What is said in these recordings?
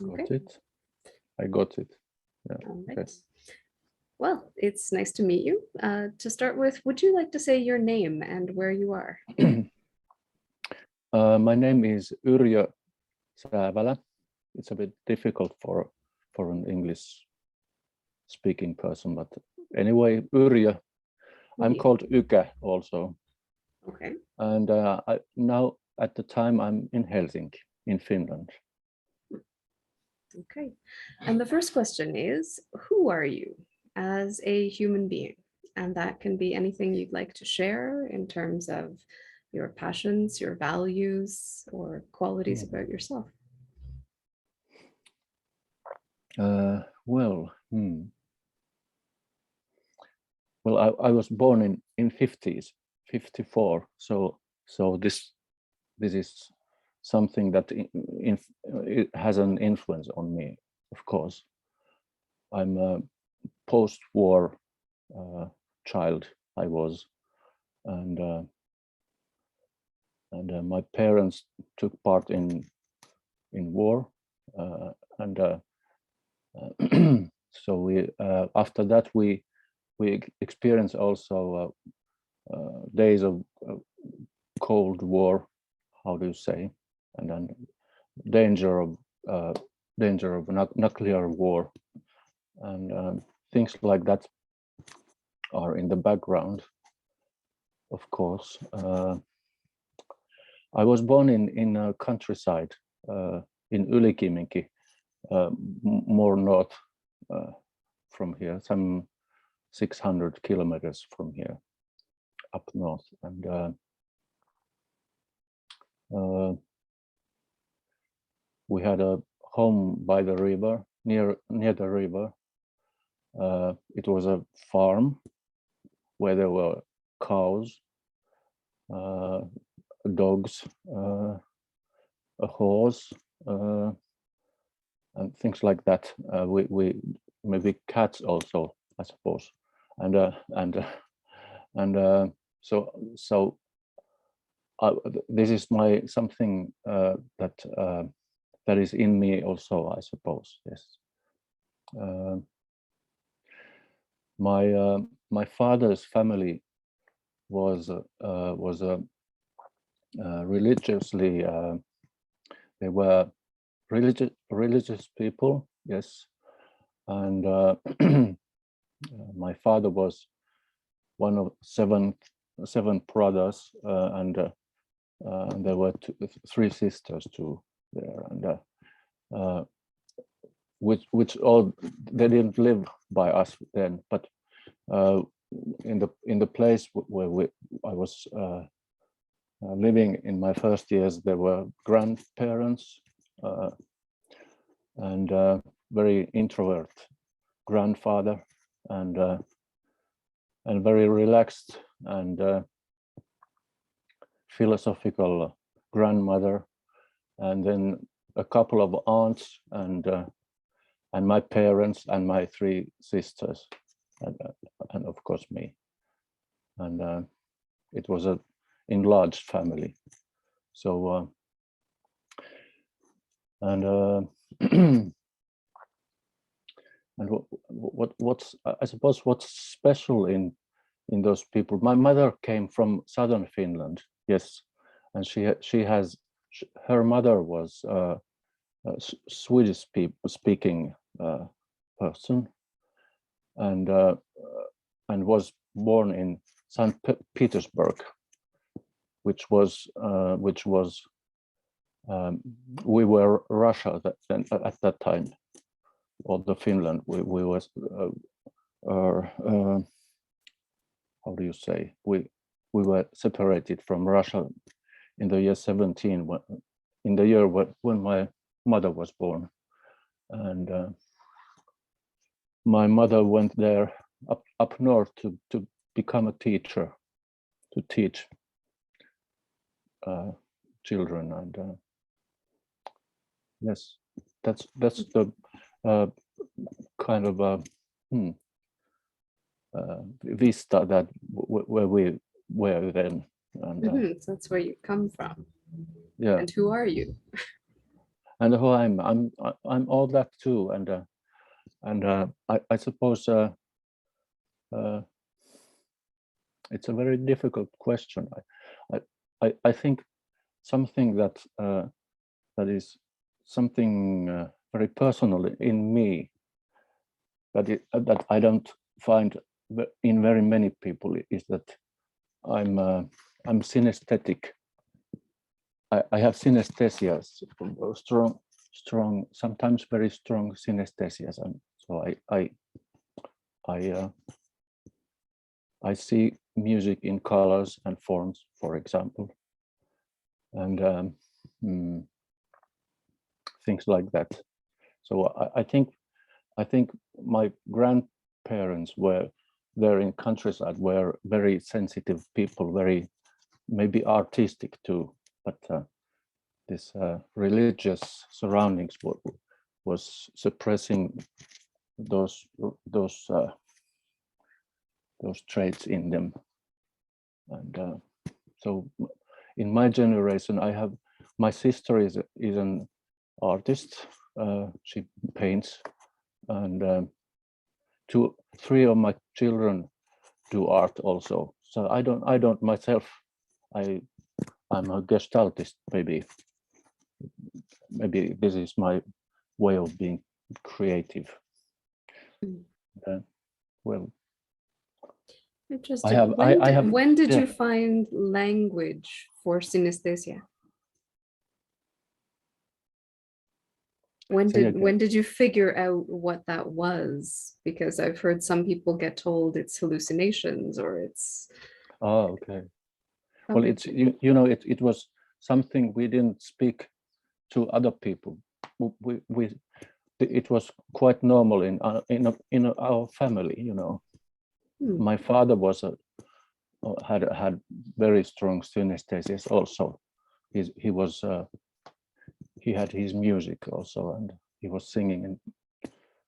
Okay. Got it. I got it. Yeah. All right. Okay. Well, it's nice to meet you. To start with, would you like to say your name and where you are? My name is Yrjö Säävälä. It's a bit difficult for an English speaking person, but anyway, Yrjö. I'm called Yrjö also. Okay. And now at the time I'm in Helsinki, in Finland. Okay. And the first question is, who are you as a human being? And that can be anything you'd like to share in terms of your passions, your values, or qualities about yourself. Well, I was born in 50s, 54. So this is something that it has an influence on me, of course. I'm a post-war child. I was, and my parents took part in war, and so we after that we experienced also days of Cold War, how do you say, and then danger of nuclear war, and things like that are in the background, of course. I was born in a countryside in Ylöjä, more north from here, some 600 kilometers from here, up north, and we had a home by the river, near the river. It was a farm where there were cows, dogs, a horse, and things like that. We maybe cats also, I suppose, and so this is my something that is in me also, I suppose. Yes. My father's family was religiously, they were religious people, yes, and my father was one of seven brothers, and there were three sisters too there, and which all, they didn't live by us then, but in the place where I was living in my first years, there were grandparents and very introvert grandfather, and very relaxed and philosophical grandmother, and then a couple of aunts, and my parents and my three sisters, and of course me, and it was a enlarged family. So and and what's I suppose what's special in those people. My mother came from southern Finland, yes, and her mother was a Swedish speaking person, and was born in St. Petersburg, which was we were Russia at that time, or the Finland. We was how do you say, we were separated from Russia in the year 17, in the year when my mother was born, and my mother went there up north to become a teacher, to teach children, and yes, that's the kind of vista that where we were then, and So that's where you come from. yeah. And who are you? and who I'm all that too, and I suppose it's a very difficult question. I think something that is something very personal in me that I don't find in very many people is that I'm synesthetic. I have synesthesias, strong, sometimes very strong synesthesias, and so I see music in colors and forms, for example, and things like that. So I think my grandparents were there in countryside, were very sensitive people, very maybe artistic too, but this religious surroundings was suppressing those traits in them, and so in my generation, my sister is an artist. She paints, and 3 of my children do art also. So I don't myself. I'm a gestaltist. Maybe this is my way of being creative. Well, interesting. When did you find language for synesthesia? When did you figure out what that was? Because I've heard some people get told it's hallucinations or it's. Oh, okay. Well, it's it was something we didn't speak to other people. It was quite normal in our family. My father had very strong synesthesias also. He had his music also, and he was singing in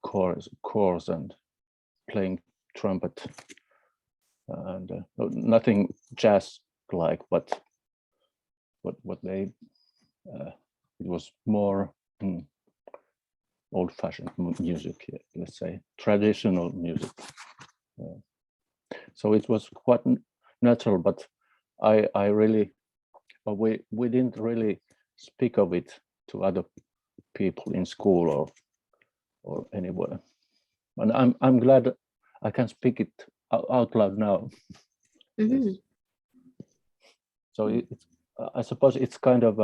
chorus and playing trumpet, and nothing jazz-like, but what they it was more old-fashioned music, let's say, traditional music. So it was quite natural, but we didn't really speak of it to other people in school or anywhere, and I'm glad I can speak it out loud now. Yes. So I suppose it's kind of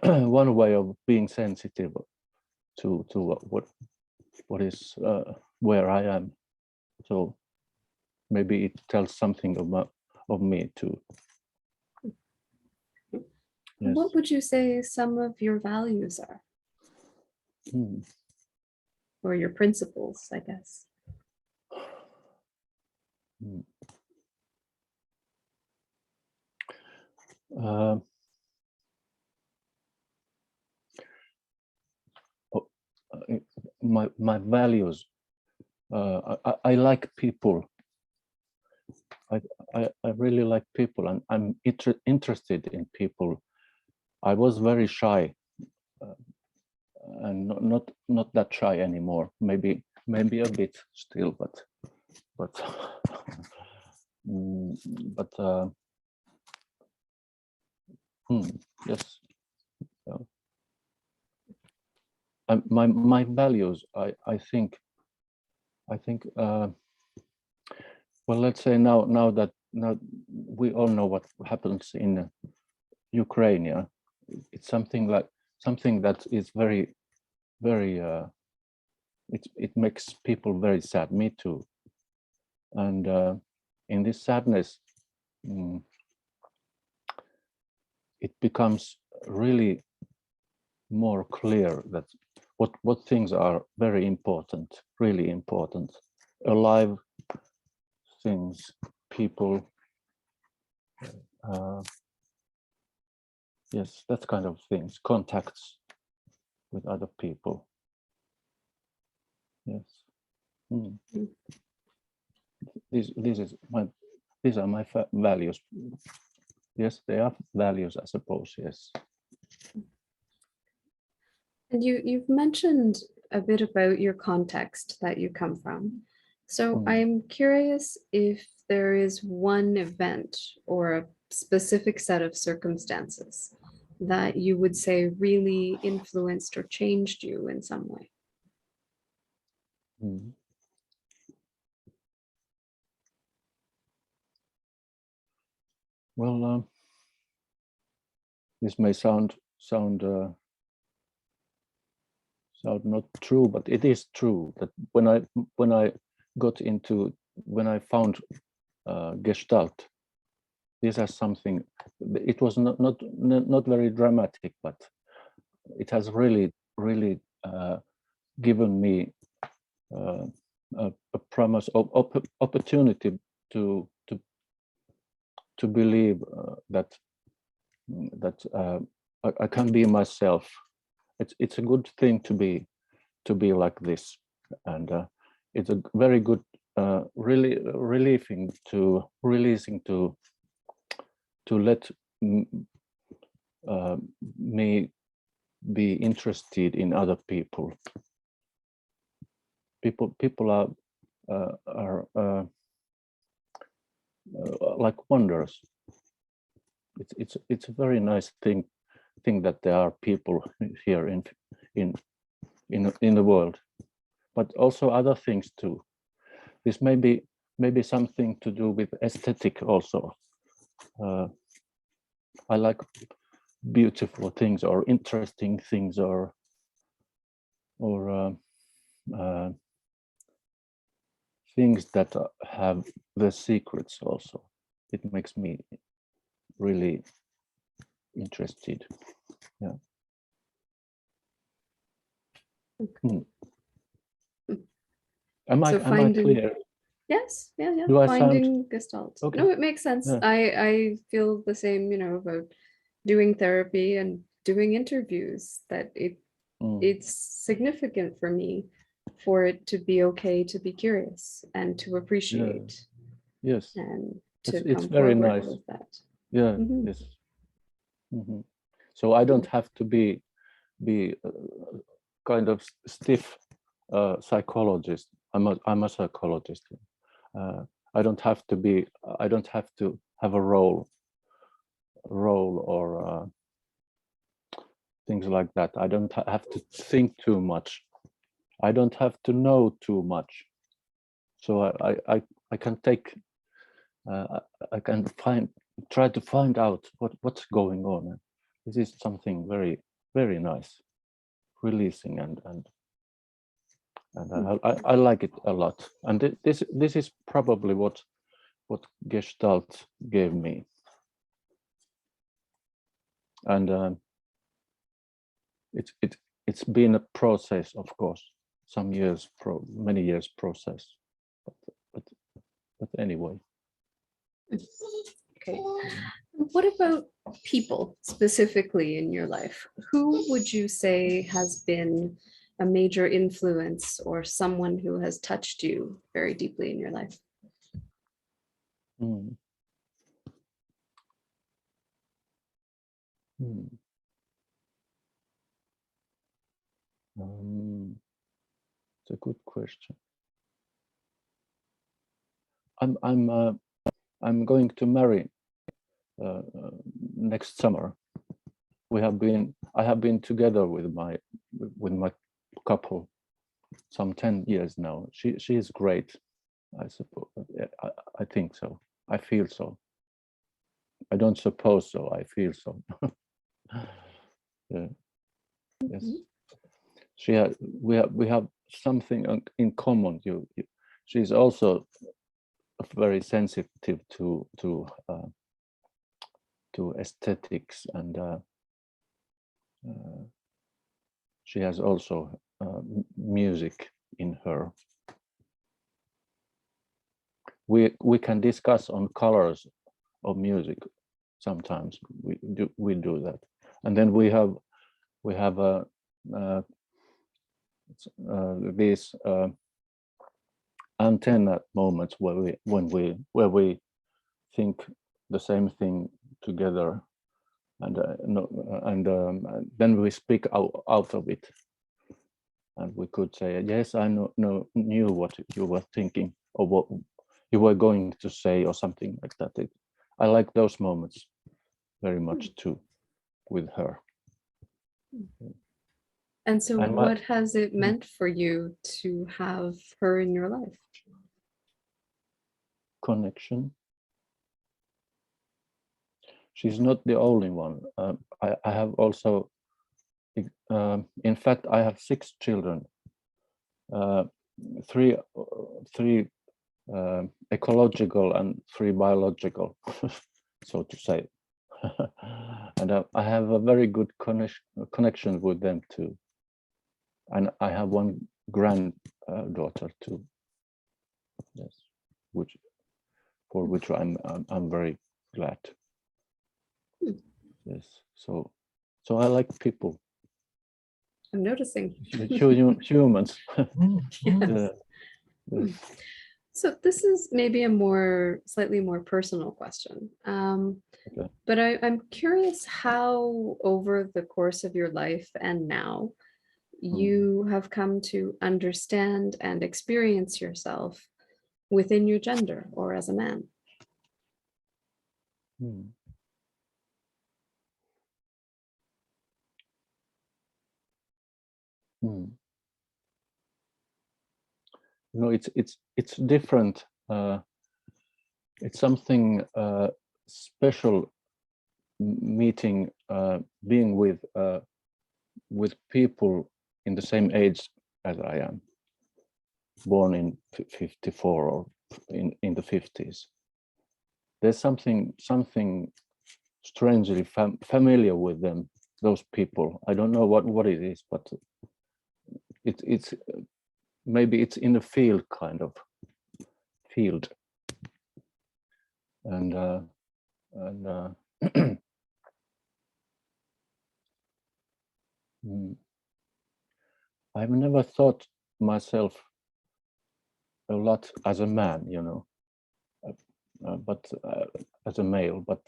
one way of being sensitive to what is where I am. So maybe it tells something of me too. Yes. What would you say some of your values are? Or your principles, I guess. My values. I like people. I really like people, and I'm interested in people. I was very shy, and not that shy anymore. Maybe a bit still, but yes. My values. I think. Well, let's say now we all know what happens in Ukraine. It's something that is very, very. It makes people very sad. Me too. And in this sadness, it becomes really more clear that what things are very important, really important, alive things, people. Yes, that kind of things, contacts with other people. Yes. These are my values. Yes, they are values, I suppose. Yes. And you've mentioned a bit about your context that you come from. So I'm curious if there is one event or a specific set of circumstances that you would say really influenced or changed you in some way. Mm. Well, this may sound not true, but it is true that when I found Gestalt, this has something. It was not very dramatic, but it has really given me a promise of opportunity to believe that I can be myself. It's a good thing to be like this, and it's a very good really releasing to let me be interested in other people. People are like wonders. It's a very nice thing that there are people here in the world, but also other things too. This may be something to do with aesthetic also. I like beautiful things or interesting things or things that have the secrets also. It makes me really interested. Yeah. Okay. Am I clear? Yes, yeah. Do I Finding Gestalt. okay? No, it makes sense. Yeah. I feel the same, about doing therapy and doing interviews, that it's significant for me for it to be okay to be curious and to appreciate Yes. and to It's come very forward nice. with that. Yeah. Mhm. Yes. So I don't have to be kind of stiff psychologist. I'm a psychologist. I don't have to have a role or things like that. I don't have to think too much. I don't have to know too much. So I can take I can try to find out what's going on. This is something very, very nice, releasing, and I like it a lot. And this is probably what Gestalt gave me. And it's been a process, of course, many years process, but anyway. Okay. What about people specifically in your life? Who would you say has been a major influence or someone who has touched you very deeply in your life? Hmm. It's a good question. I'm going to marry next summer. I have been together with my couple some 10 years now. She is great, I suppose. I think so. I feel so. I don't suppose so. I feel so. Yeah. Yes. We have something in common. She's also very sensitive to aesthetics, and she has also music in her. We can discuss on colors of music. Sometimes we do that, and then we have these antenna moments where we think the same thing together, no, and then we speak out of it, and we could say, yes, I knew what you were thinking or what you were going to say or something like that. I like those moments very much too with her. And so And what has it meant for you to have her in your life? Connection. She's not the only one. I have also, in fact, I have 6 children, 3 ecological and 3 biological, so to say. And I have a very good connection with them too. And I have 1 granddaughter too. Yes, for which I'm very glad. Yes, so I like people. I'm noticing. Humans. Yes. Yes. So this is maybe a slightly more personal question. Okay. But I'm curious how over the course of your life and now you have come to understand and experience yourself within your gender or as a man. No, it's different. It's something special meeting, being with people in the same age as I am, born in 54 or in the 50s. There's something strangely familiar with them, those people. I don't know what it is, but it's maybe it's in a field, kind of field, and I've never thought myself a lot as a man, you know, but as a male, but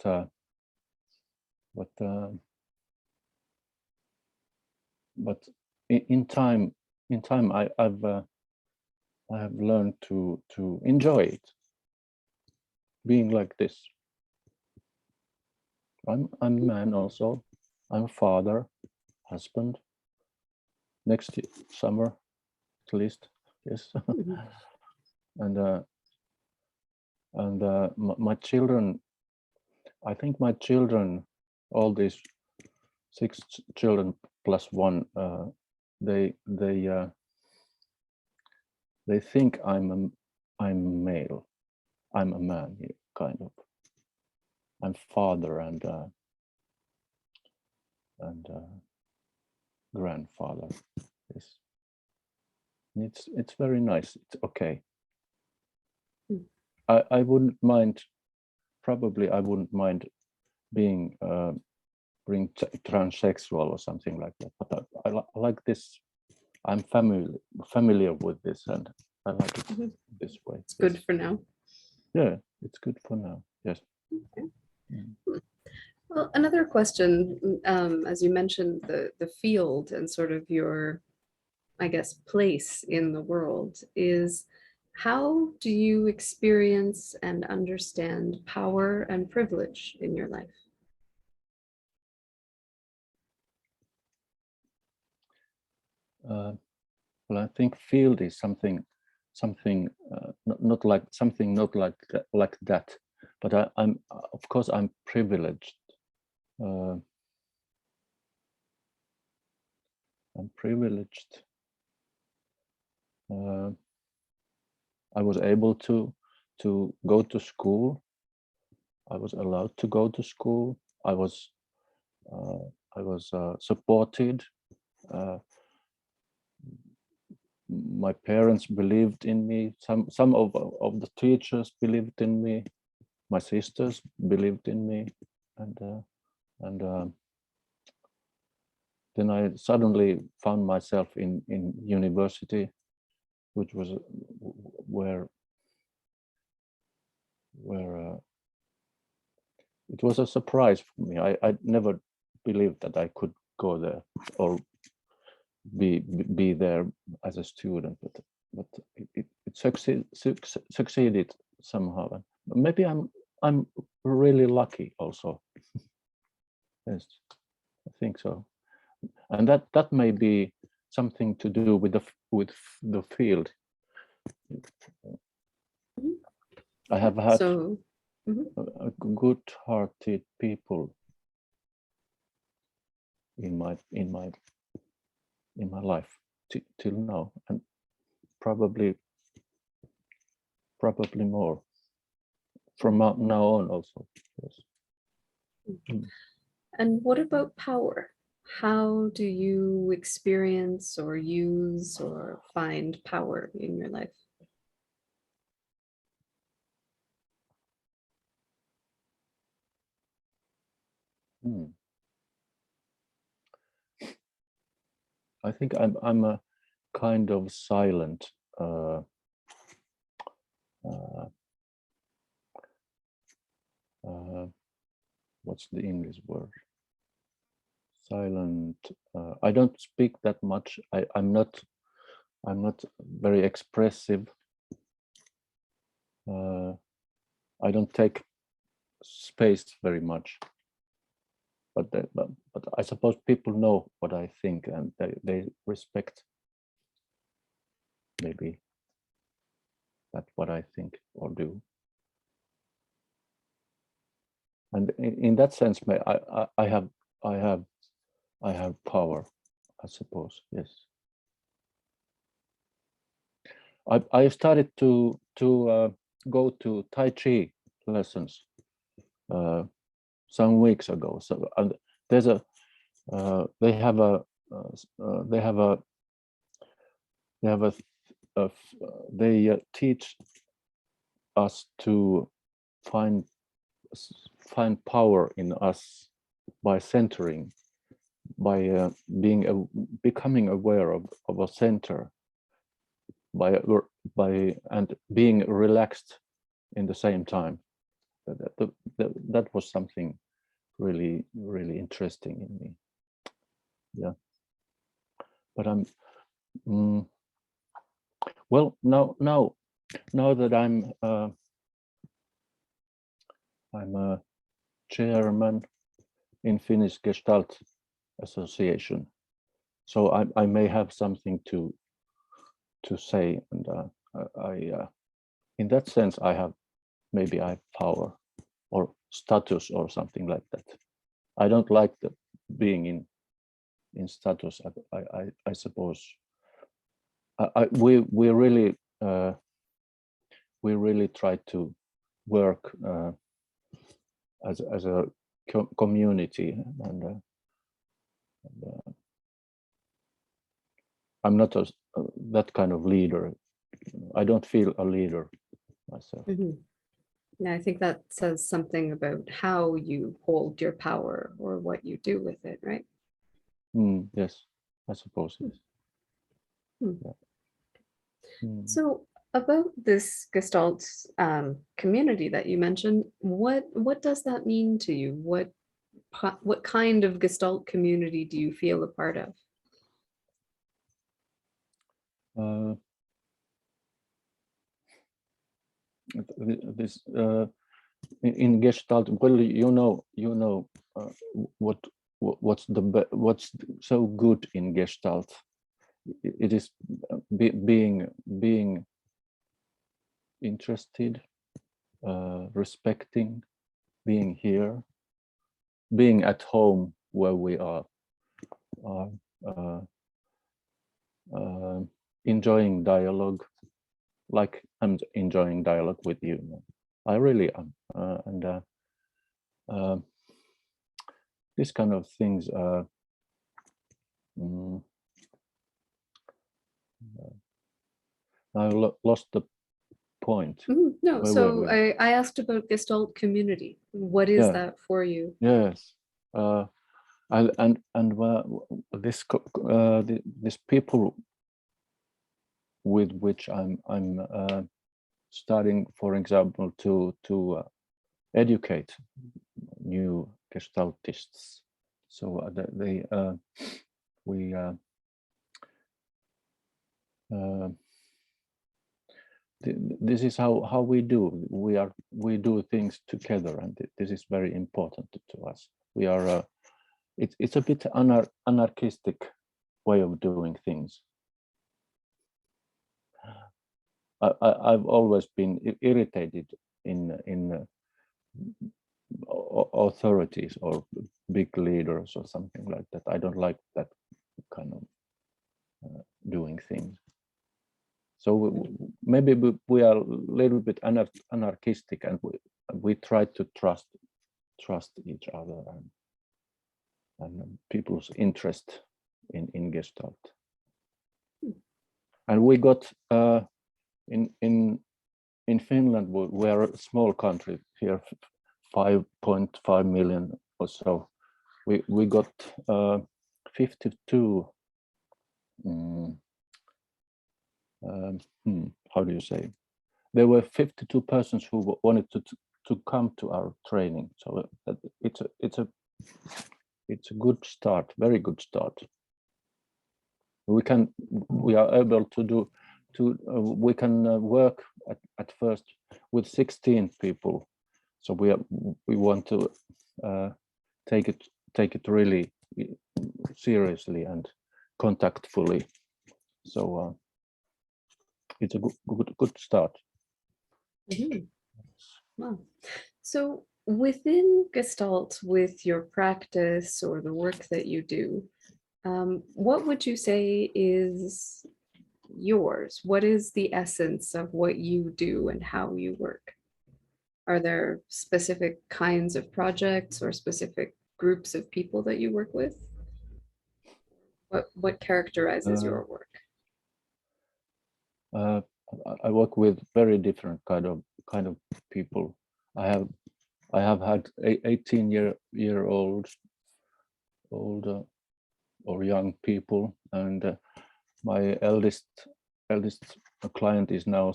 in time I have learned to enjoy it, being like this. I'm a man also. I'm a father, husband. Next summer, at least, yes. And my children. I think my children, all these 6 children plus 1, they think I'm male. I'm a man, kind of. I'm father and grandfather. Yes, it's very nice. It's okay. I wouldn't mind. Probably I wouldn't mind being transsexual or something like that. But I like this. I'm familiar with this, and I like it this way. It's good for now. Yeah, it's good for now. Yes. Okay. Well, another question, as you mentioned, the field and sort of your, I guess, place in the world is, how do you experience and understand power and privilege in your life? Well, I think field is something not like something not like that. But I'm of course I'm privileged. I'm privileged. I was able to go to school. I was allowed to go to school. I was supported. My parents believed in me. Some of the teachers believed in me. My sisters believed in me, and then I suddenly found myself in university, which was where it was a surprise for me. I never believed that I could go there or be there as a student, but it succeeded somehow. And maybe I'm really lucky also. Yes, I think so. And that may be something to do with the field. I have had good-hearted people in my life till now, and probably more from now on also. Yes. And what about power? How do you experience or use or find power in your life? I think I'm a kind of silent what's the English word? Silent. I don't speak that much. I'm not very expressive. I don't take space very much. But I suppose people know what I think, and they respect maybe that what I think or do. And in that sense, I have power, I suppose. Yes. I started to go to Tai Chi lessons some weeks ago. So and there's a they teach us to find power in us by centering, by becoming aware of a center, by and being relaxed in the same time. That was something really interesting in me. Yeah, but I'm well now that I'm a chairman in Finnish Gestalt Association, so I may have something to say, and I in that sense I have power or status or something like that. I don't like the being in status. I suppose we really try to work as a community, and I'm not that kind of leader. I don't feel a leader myself. Yeah, I think that says something about how you hold your power or what you do with it, right? Yes, I suppose. Yes. Yeah. So about this Gestalt community that you mentioned, what does that mean to you? What kind of Gestalt community do you feel a part of? This in Gestalt, well, you know what's so good in Gestalt. It is being interested, respecting, being here, being at home where we are, enjoying dialogue, like I'm enjoying dialogue with you. I really am, and these kind of things. I lost the point. No, so I asked about Gestalt community. What is that for you? Yes, this people with which I'm starting, for example, to educate new Gestaltists. So this is how we do. We do things together, and this is very important to us. We are. It's a bit anarchistic way of doing things. I've always been irritated in authorities or big leaders or something like that. I don't like that kind of doing things. So maybe we are a little bit anarchistic, and we try to trust each other and people's interest in Gestalt. And we got in Finland, we are a small country here, 5.5 million or so. We got 52. How do you say? There were 52 persons who wanted to come to our training. So it's a good start, very good start. We are able to do. We can work at first with 16 people, so we want to take it really seriously and contactfully. So it's a good start. Mm-hmm. Wow. So within Gestalt, with your practice or the work that you do, what would you say is yours? What is the essence of what you do and how you work? Are there specific kinds of projects or specific groups of people that you work with? What characterizes your work? I work with very different kind of people. I have had 18-year-old or young people, and my eldest client is now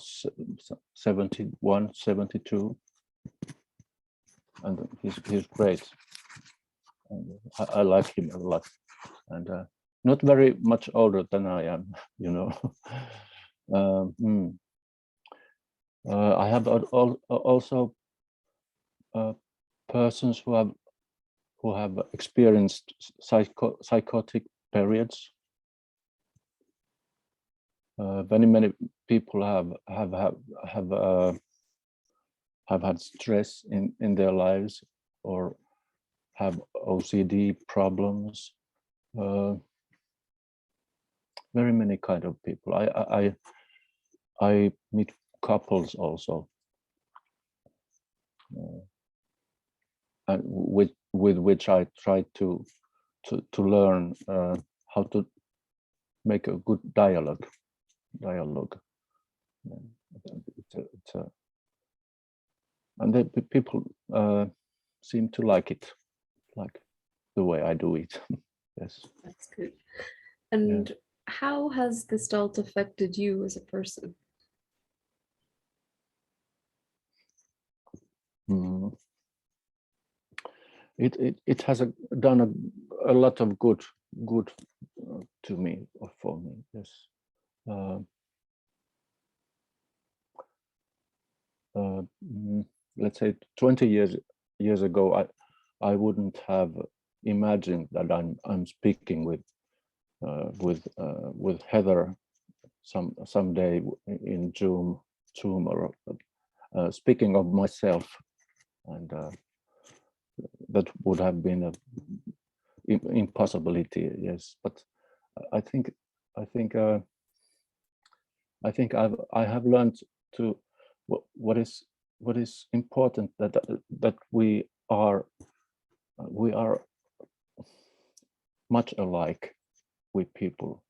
71, 72, and he's great. And I like him a lot, and not very much older than I am, you know. I have also persons who have experienced psychotic periods. Many people have had stress in their lives or have OCD problems. Very many kind of people. I meet couples also, and with which I try to learn how to make a good dialogue. And the people seem to like it, like the way I do it. Yes, that's good. And how has Gestalt affected you as a person? It has done a lot of good to me or for me. Yes. Let's say 20 years ago, I wouldn't have imagined that I'm speaking with Heather someday in Zoom or speaking of myself, and that would have been an impossibility. Yes, but I think I have learned to what is important, that we are much alike with people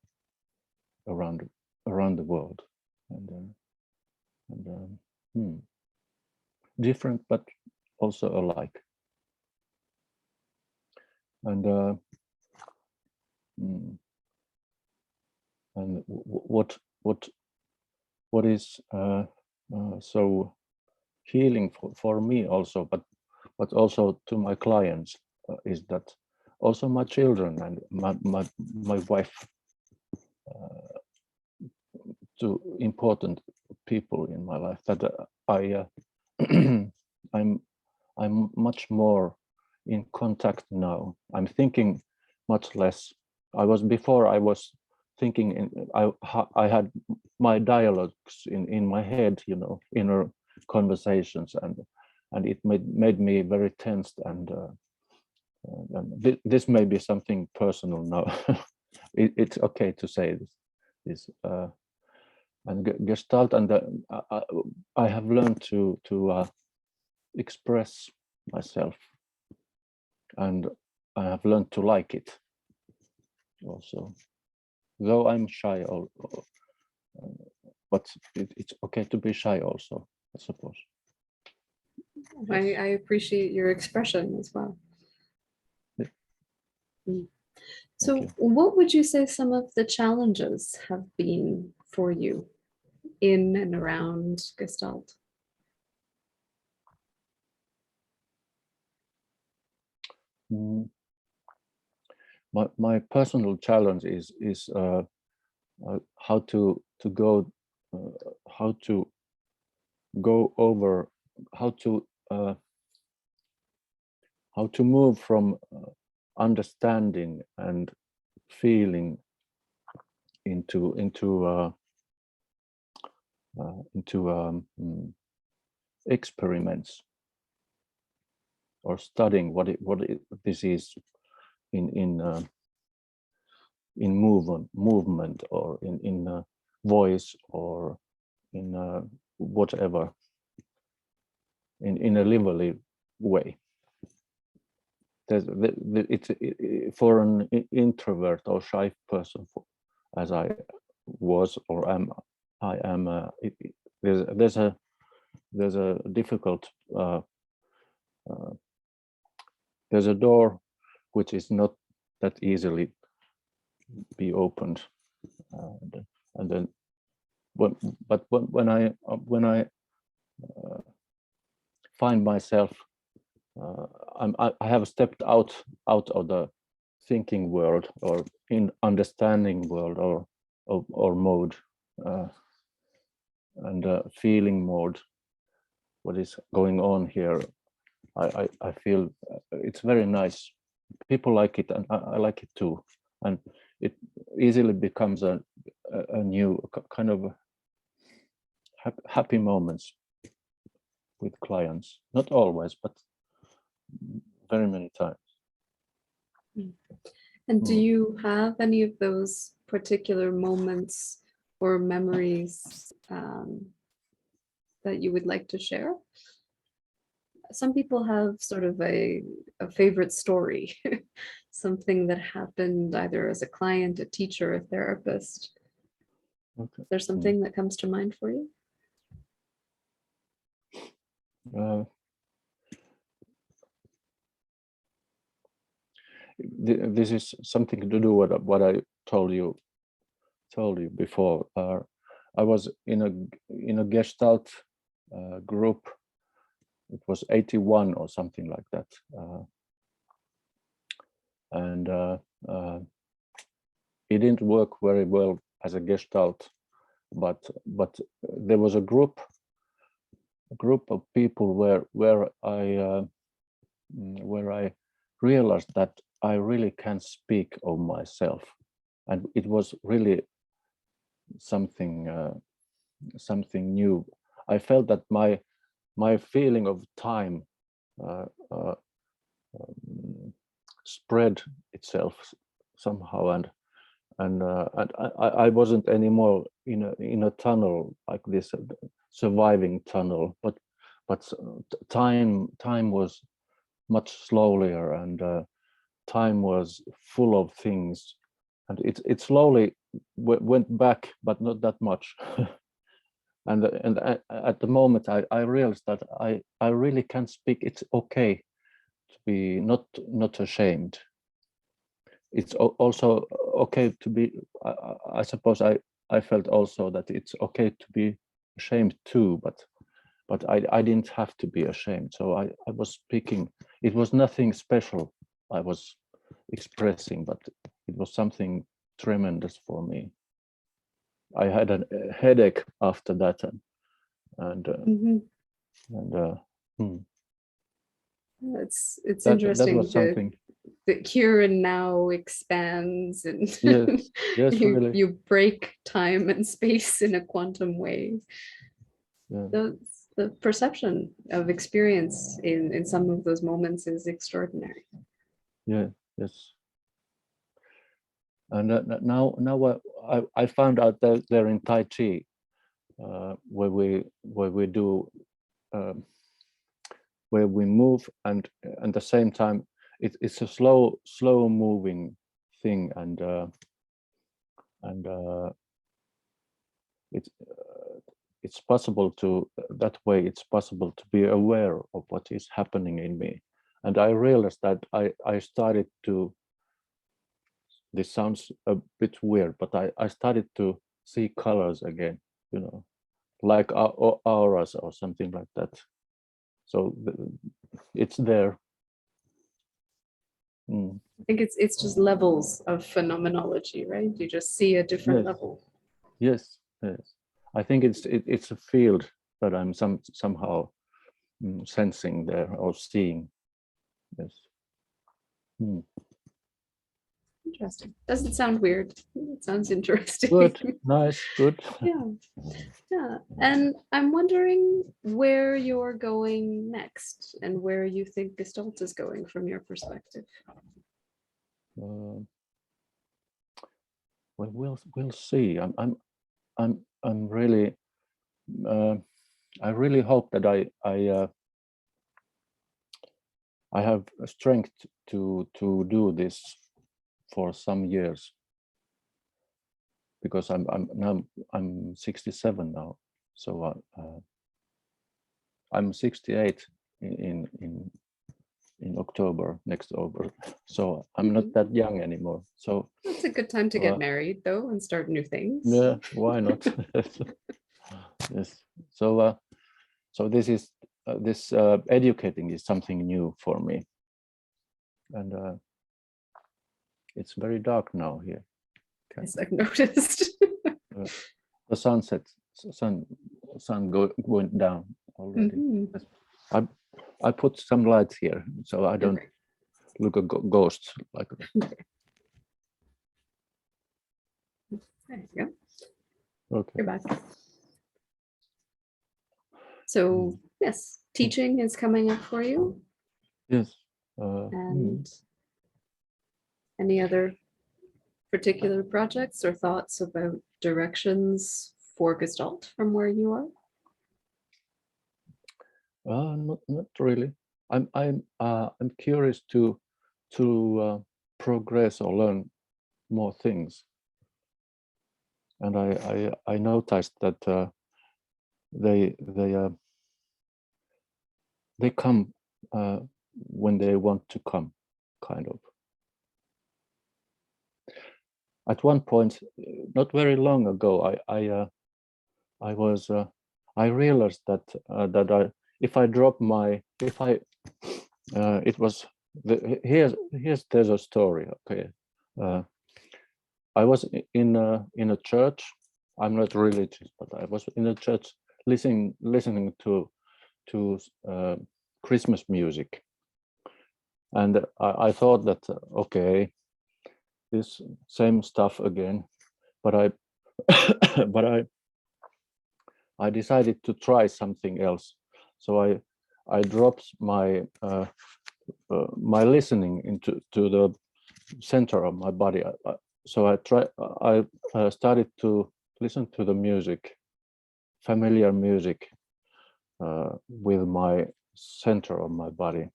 around the world, and different but also alike. And what is so healing for me also, but but also to my clients, is that also my children and my wife, to important people in my life, that I'm much more in contact now. I'm thinking much less. I was thinking, I had my dialogues in my head, inner conversations, and it made me very tensed, and this may be something personal now. It's okay to say this. And Gestalt, and I have learned to express myself, and I have learned to like it also, though I'm shy, but it's okay to be shy also, I suppose. I appreciate your expression as well. Yeah. So what would you say some of the challenges have been for you in and around Gestalt? My personal challenge is how to go over, how to move from understanding and feeling into experiments, or studying what this is in movement, or in voice, or in whatever, in a lively way. It's for an introvert or shy person, as I was or am. I am. There's a difficult. There's a door which is not that easily be opened, and then when I find myself, I have stepped out of the thinking world, or in understanding world, or mode, and feeling mode, what is going on here. I feel it's very nice. People like it, and I like it too, and it easily becomes a new kind of happy moments with clients. Not always, but very many times. And do you have any of those particular moments or memories that you would like to share? Some people have sort of a favorite story, something that happened either as a client, a teacher, a therapist. Okay. Is there something that comes to mind for you? This is something to do with what I told you before. I was in a Gestalt group. It was 81 or something like that, and it didn't work very well as a Gestalt, but there was a group of people where I realized that I really can speak of myself, and it was really something new. I felt that my feeling of time spread itself somehow, and I wasn't anymore in a tunnel like this, surviving tunnel, but time was much slower, and time was full of things, and it slowly went back, but not that much. and at the moment I realized that I really can speak. It's okay to be not ashamed. It's also okay to be, I suppose I felt also that it's okay to be ashamed too, but but I didn't have to be ashamed. So I was speaking. It was nothing special I was expressing, but it was something tremendous for me. I had a headache after that, and it's that interesting was something. that here and now expands, and Yes, yes, really. you break time and space in a quantum way. Yeah. The perception of experience in some of those moments is extraordinary. Yeah, yes. And now I found out that they're in Tai Chi, where we do where we move, and at the same time it's a slow moving thing, and it's possible to that way. It's possible to be aware of what is happening in me, and I realized that I started to. This sounds a bit weird, but I started to see colors again, you know, like auras or something like that. So it's there. I think it's just levels of phenomenology, right? You just see a different level. Yes, yes. I think it's a field that I'm somehow sensing there or seeing. Yes. Interesting. Doesn't sound weird. It sounds interesting. Good, nice, good. Yeah. And I'm wondering where you're going next and where you think Gestalt is going from your perspective. Well, we'll see. I'm really. I really hope that I have strength to do this for some years, because I'm 67 now, so I'm 68 in October, next October, so I'm not that young anymore. So it's a good time to get married, though, and start new things. Yeah, why not? Yes. So so this is educating is something new for me, and it's very dark now here. Yes, I've noticed. The sun going down already. I put some lights here so I don't look a ghost like that. There you go. Okay. You're back. So yes, teaching is coming up for you. Yes. And any other particular projects or thoughts about directions for Gestalt from where you are? Not really. I'm curious to progress or learn more things, and I noticed that they come when they want to come, kind of. At one point, not very long ago, I realized that there's a story. Okay, I was in a church. I'm not religious, but I was in a church listening to Christmas music, and I thought that okay, this same stuff again, but I decided to try something else. So I dropped my my listening into the center of my body. So I started to listen to the music, familiar music, with my center of my body,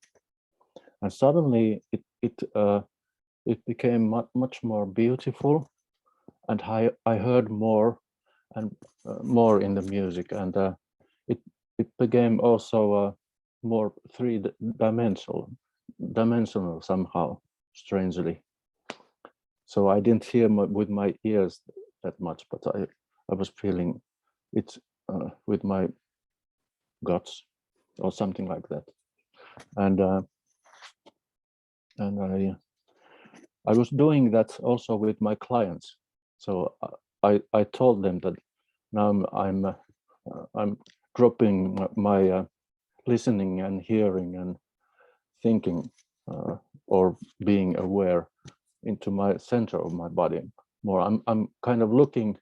and suddenly it became much more beautiful, and I heard more and more in the music, and it became also more dimensional somehow, strangely. So I didn't hear with my ears that much, but I was feeling it with my gods or something like that. And I was doing that also with my clients. So I told them that now I'm dropping my listening and hearing and thinking or being aware into my center of my body more. I'm kind of looking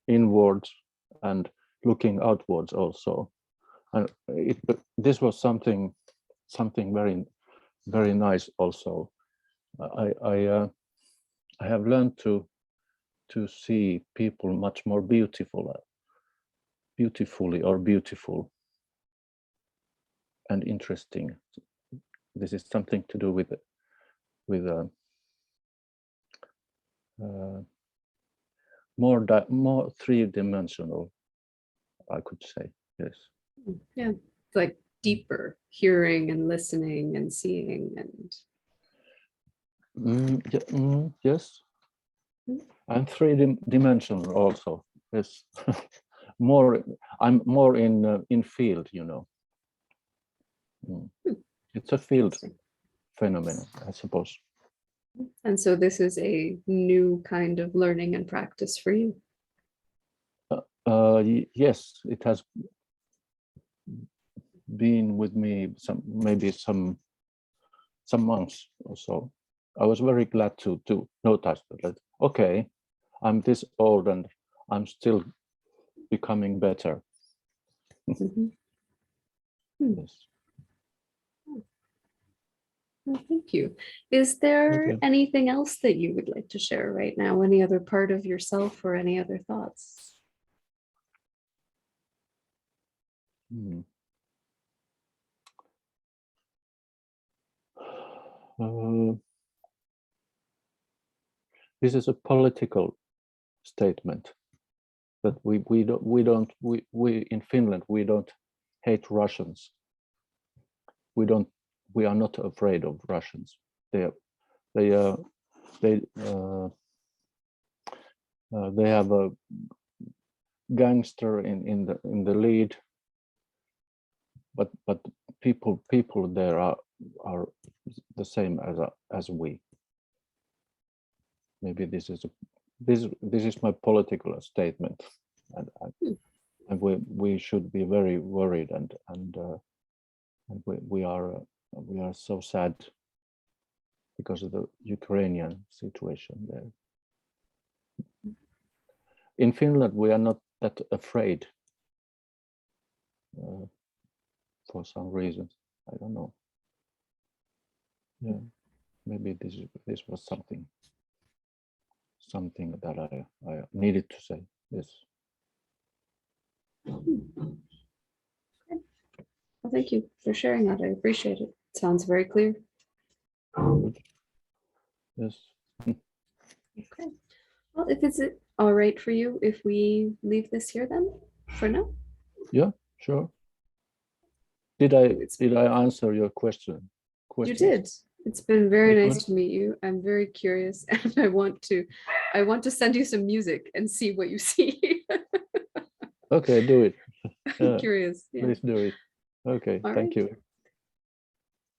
inwards and looking outwards also, and this was something very, very nice also. I have learned to see people much more beautifully or beautiful and interesting. This is something to do with more three-dimensional, I could say. Yes. Yeah, it's like deeper hearing and listening and seeing and. Yes, and three-dimensional also. Yes, more. I'm more in field, you know. It's a field phenomenon, I suppose. And so this is a new kind of learning and practice for you. Yes, it has been with me maybe some months or so. I was very glad to notice that, okay, I'm this old and I'm still becoming better. Yes. Well, thank you. Is there anything else that you would like to share right now? Any other part of yourself or any other thoughts? This is a political statement, but we in Finland we don't hate Russians. We are not afraid of Russians. They have a gangster in the lead, but people there are the same as we. Maybe this is my political statement, and we should be very worried, and we are so sad because of the Ukrainian situation there. In Finland, we are not that afraid for some reasons. I don't know. Yeah, maybe this was something that I needed to say. Yes. Well, thank you for sharing that. I appreciate it. It sounds very clear. Good. Yes. Okay. Well, if it's all right for you if we leave this here then for now? Yeah, sure. Did I answer your question? You did. It's been very nice to meet you. I'm very curious, and I want to send you some music and see what you see. Okay, do it. I'm curious. Yeah. Please do it. Okay, thank you.